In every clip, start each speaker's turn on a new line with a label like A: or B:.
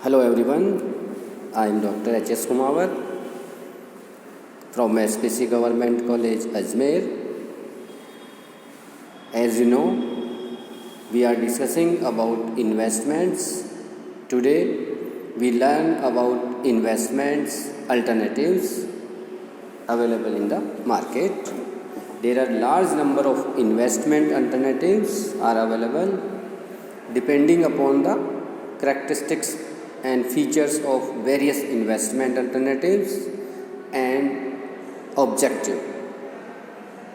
A: Hello everyone, I am Dr. H.S. Kumawar from SPC Government College, Ajmer. As you know, we are discussing about investments. Today, we learn about investments alternatives available in the market. There are large number of investment alternatives are available depending upon the characteristics and features of various investment alternatives and objective.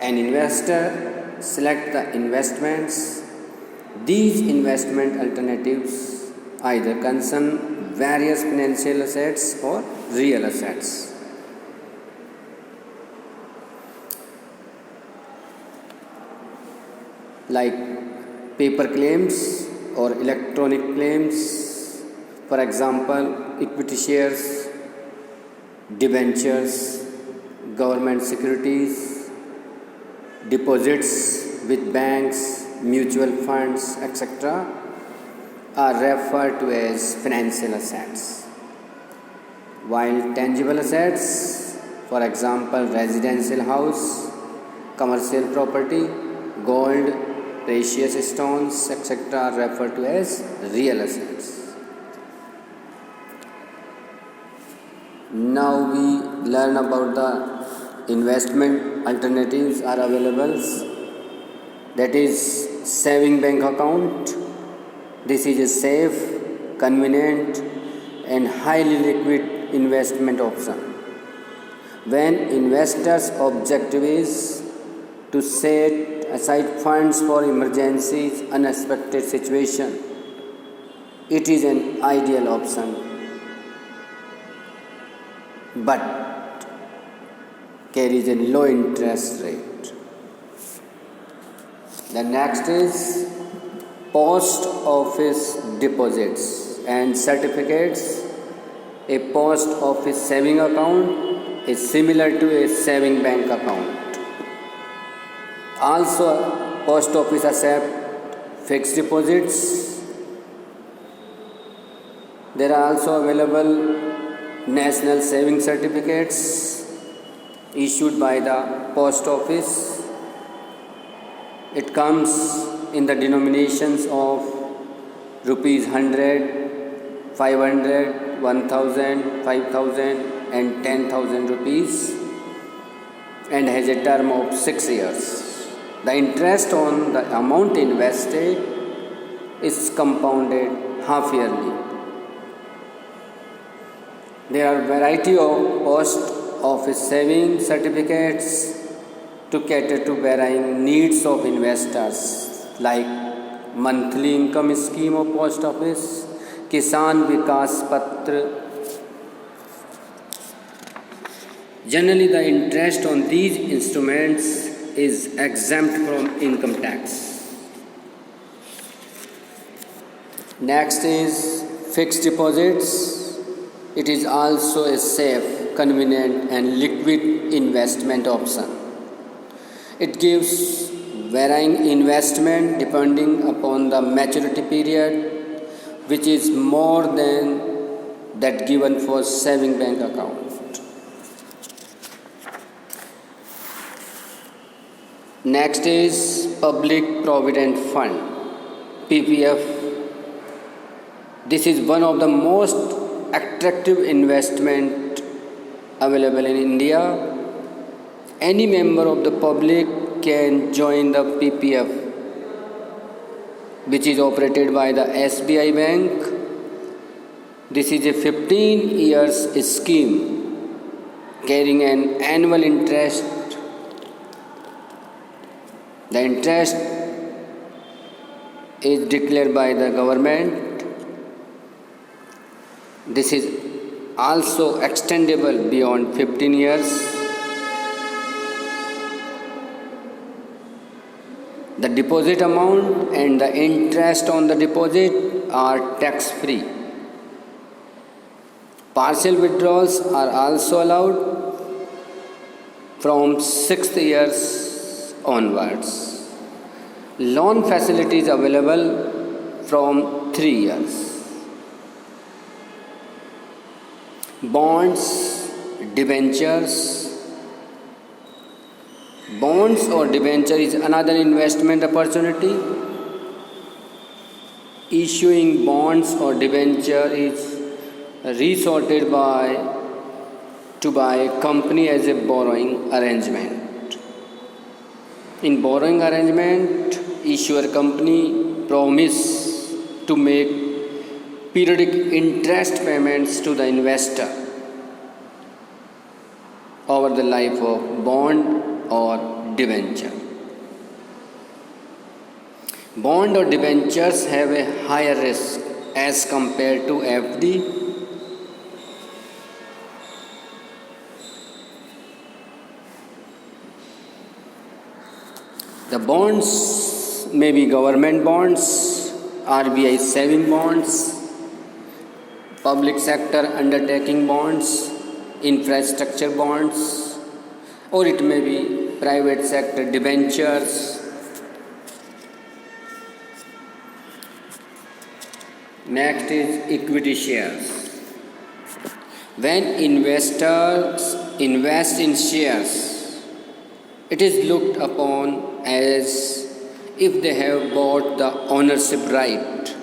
A: An investor select the investments. These investment alternatives either concern various financial assets or real assets. Like paper claims or electronic claims, for example, equity shares, debentures, government securities, deposits with banks, mutual funds, etc., are referred to as financial assets. While tangible assets, for example, residential house, commercial property, gold, precious stones, etc., are referred to as real assets. Now we learn about the investment alternatives are available. That is saving bank account. This is a safe, convenient and highly liquid investment option. When investors' objective is to set aside funds for emergencies, unexpected situation, it is an ideal option, but carries a low interest rate. The next is post office deposits and certificates. A post office saving account is similar to a saving bank account. Also, post office accept fixed deposits. There are also available national saving certificates issued by the post office. It comes in the denominations of rupees 100, 500, 1000, 5000 and 10,000 rupees and has a term of 6 years. The interest on the amount invested is compounded half yearly. There are variety of post office saving certificates to cater to varying needs of investors, like monthly income scheme of post office, Kisan Vikas Patra. Generally, the interest on these instruments is exempt from income tax. Next is fixed deposits. It is also a safe, convenient and liquid investment option. It gives varying investment depending upon the maturity period, which is more than that given for saving bank account. Next is Public Provident Fund, PPF. This is one of the most attractive investment available in India. Any member of the public can join the PPF, which is operated by the SBI Bank. This is a 15 years scheme carrying an annual interest. The interest is declared by the government. This is also extendable beyond 15 years. The deposit amount and the interest on the deposit are tax-free. Partial withdrawals are also allowed from 6 years onwards. Loan facilities available from 3 years. bonds, debentures. Bonds or debenture is another investment opportunity. Issuing bonds or debenture is resorted to by a company as a borrowing arrangement. In borrowing arrangement, issuer company promise to make periodic interest payments to the investor over the life of bond or debenture. Bond or debentures have a higher risk as compared to FD. The bonds may be government bonds, RBI saving bonds, public sector undertaking bonds, infrastructure bonds, or it may be private sector debentures. Next is equity shares. When investors invest in shares, it is looked upon as if they have bought the ownership right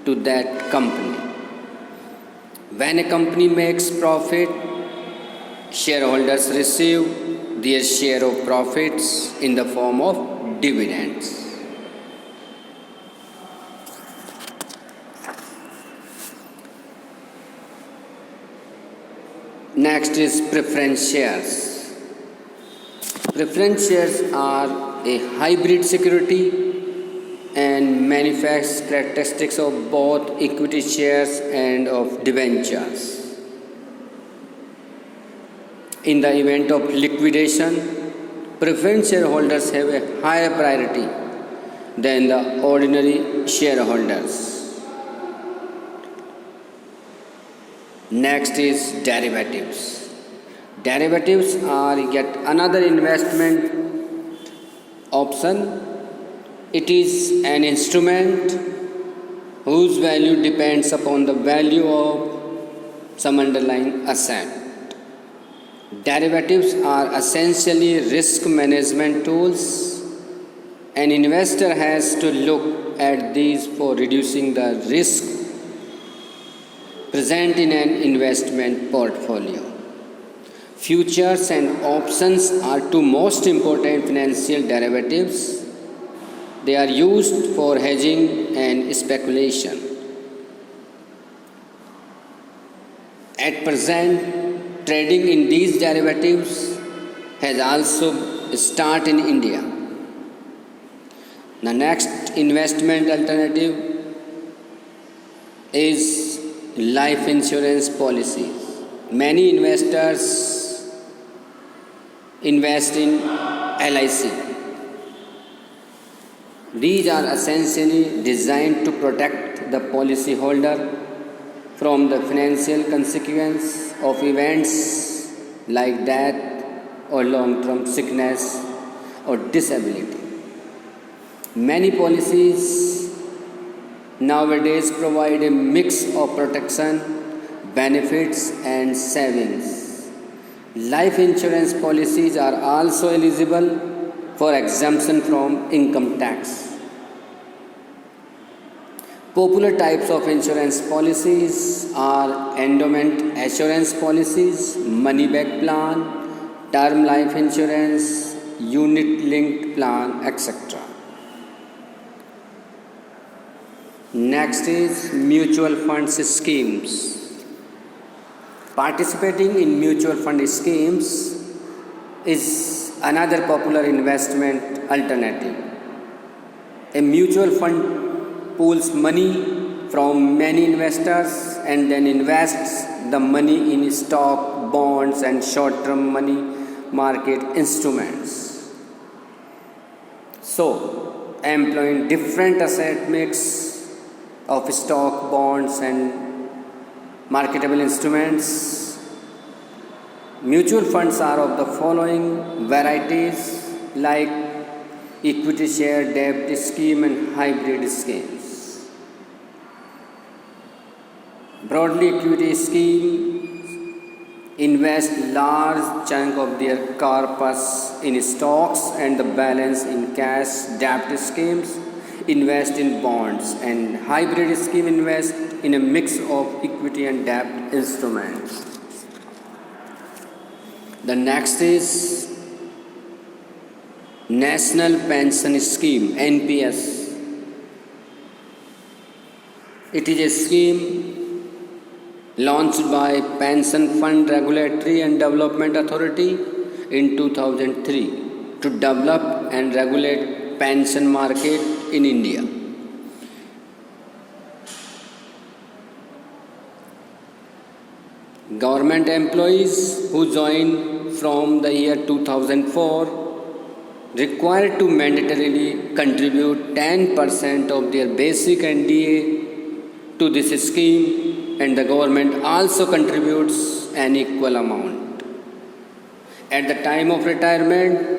A: to that company. When a company makes profit, shareholders receive their share of profits in the form of dividends. Next is preference shares. Preference shares are a hybrid security and manifest characteristics of both equity shares and of debentures. In the event of liquidation, preference shareholders have a higher priority than the ordinary shareholders. Next is derivatives. Derivatives are yet another investment option. It is an instrument whose value depends upon the value of some underlying asset. Derivatives are essentially risk management tools. An investor has to look at these for reducing the risk present in an investment portfolio. Futures and options are two most important financial derivatives. They are used for hedging and speculation. At present, trading in these derivatives has also started in India. The next investment alternative is life insurance policies. Many investors invest in LIC. These are essentially designed to protect the policyholder from the financial consequence of events like death or long-term sickness or disability. Many policies nowadays provide a mix of protection, benefits, and savings. Life insurance policies are also eligible for exemption from income tax. Popular types of insurance policies are endowment assurance policies, money back plan, term life insurance, unit linked plan, etc. Next is mutual funds schemes. Participating in mutual fund schemes is another popular investment alternative. A mutual fund pools money from many investors and then invests the money in stock, bonds, and short-term money market instruments. So, employing different asset mix of stock, bonds, and marketable instruments, mutual funds are of the following varieties like equity share, debt scheme, and hybrid schemes. Broadly, equity scheme invest large chunk of their corpus in stocks and the balance in cash. Debt schemes invest in bonds, and hybrid scheme invest in a mix of equity and debt instruments. The next is National Pension Scheme, NPS. It is a scheme launched by Pension Fund Regulatory and Development Authority in 2003 to develop and regulate pension market in India. Government employees who join from the year 2004 required to mandatorily contribute 10% of their basic NDA to this scheme, and the government also contributes an equal amount. At the time of retirement,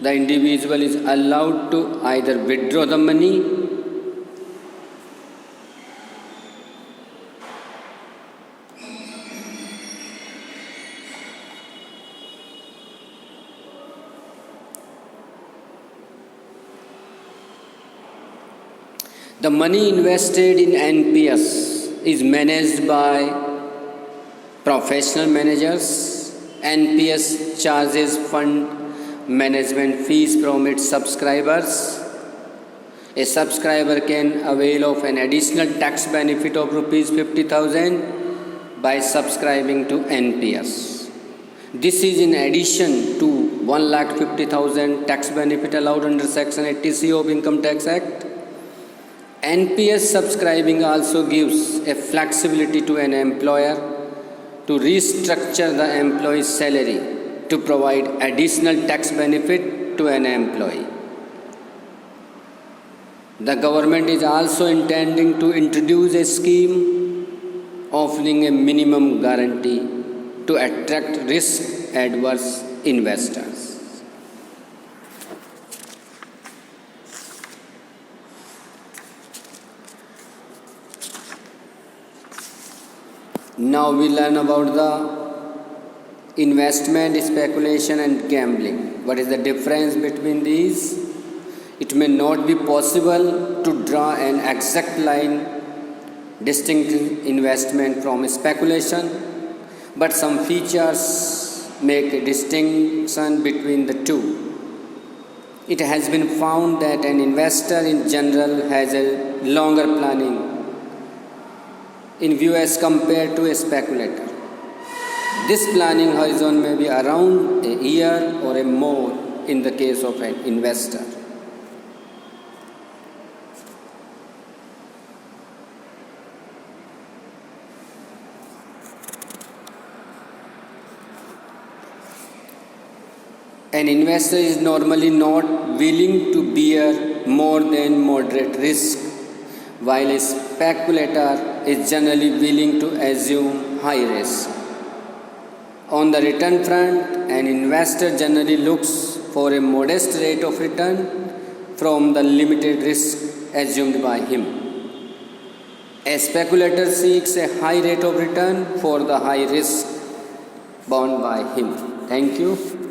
A: the individual is allowed to either withdraw the money The money invested in NPS is managed by professional managers. NPS charges fund management fees from its subscribers. A subscriber can avail of an additional tax benefit of rupees 50,000 by subscribing to NPS. This is in addition to 1,50,000 tax benefit allowed under Section 80C of Income Tax Act. NPS subscribing also gives a flexibility to an employer to restructure the employee's salary to provide additional tax benefit to an employee. The government is also intending to introduce a scheme offering a minimum guarantee to attract risk-averse investors. Now we learn about the investment, speculation and gambling. What is the difference between these? It may not be possible to draw an exact line distinguishing investment from speculation, but some features make a distinction between the two. It has been found that an investor in general has a longer planning in view as compared to a speculator. This planning horizon may be around a year or a more in the case of an investor. An investor is normally not willing to bear more than moderate risk, while a speculator is generally willing to assume high risk. On the return front, an investor generally looks for a modest rate of return from the limited risk assumed by him. A speculator seeks a high rate of return for the high risk borne by him. Thank you.